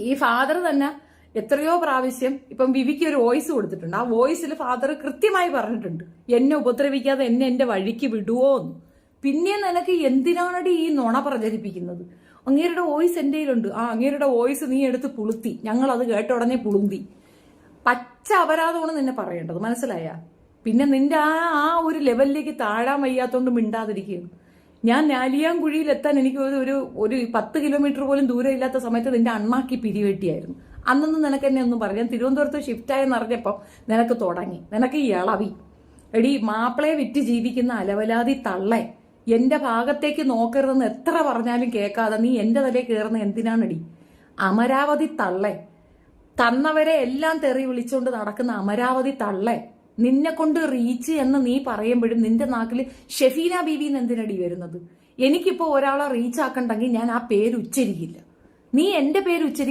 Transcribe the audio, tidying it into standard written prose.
ഈ ഫാദർ തന്നെ എത്രയോ പ്രാവശ്യം ഇപ്പം വിവിക്ക് ഒരു വോയിസ് കൊടുത്തിട്ടുണ്ട്. ആ വോയിസിൽ ഫാദർ കൃത്യമായി പറഞ്ഞിട്ടുണ്ട്, എന്നെ ഉപദ്രവിക്കാതെ എന്നെ എന്റെ വഴിക്ക് വിടുവോ എന്ന്. പിന്നെ നിനക്ക് എന്തിനാണടി ഈ നുണ പ്രചരിപ്പിക്കുന്നത്? അങ്ങേരുടെ വോയിസ് എന്റെ കയ്യിലുണ്ട്. ആ അങ്ങേരുടെ വോയിസ് നീ എടുത്ത് പുളുത്തി, ഞങ്ങൾ അത് കേട്ട ഉടനെ പുളുന്തി. പച്ച അപരാധമാണ് നിന്നെ പറയേണ്ടത്, മനസ്സിലായ? പിന്നെ നിന്റെ ആ ഒരു ലെവലിലേക്ക് താഴാൻ വയ്യാത്തോണ്ട് മിണ്ടാതിരിക്കുകയാണ്. ഞാൻ നാലിയാൻകുഴിയിൽ എത്താൻ എനിക്ക് ഒരു 10 കിലോമീറ്റർ പോലും ദൂരം ഇല്ലാത്ത സമയത്ത് നിന്റെ അണ്ണാക്കി പിരിവെട്ടിയായിരുന്നു. അന്നൊന്നും നിനക്ക് എന്നെ ഒന്നും പറയാം. തിരുവനന്തപുരത്ത് ഷിഫ്റ്റായെന്ന് അറിഞ്ഞപ്പോൾ നിനക്ക് തുടങ്ങി, നിനക്ക് ഈ ഇളവി. എടി മാപ്പിളയെ വിറ്റ് ജീവിക്കുന്ന അലവലാതി തള്ളേ, എന്റെ ഭാഗത്തേക്ക് നോക്കരുതെന്ന് എത്ര പറഞ്ഞാലും കേൾക്കാതെ നീ എന്റെ തലയിൽ കയറുന്ന എന്തിനാണെടി? അമരാവതി തള്ളേ, തന്നവരെ എല്ലാം തെറി വിളിച്ചുകൊണ്ട് നടക്കുന്ന അമരാവതി തള്ളേ, നിന്നെ കൊണ്ട് റീച്ച് എന്ന് നീ പറയുമ്പോഴും നിന്റെ നാക്കിൽ ഷെഫീന ബീവിന്ന് എന്തിനടി വരുന്നത്? എനിക്കിപ്പോ ഒരാളെ റീച്ച് ആക്കണ്ടെങ്കിൽ ഞാൻ ആ പേര് ഉച്ചരിക്കില്ല. നീ എന്റെ പേര്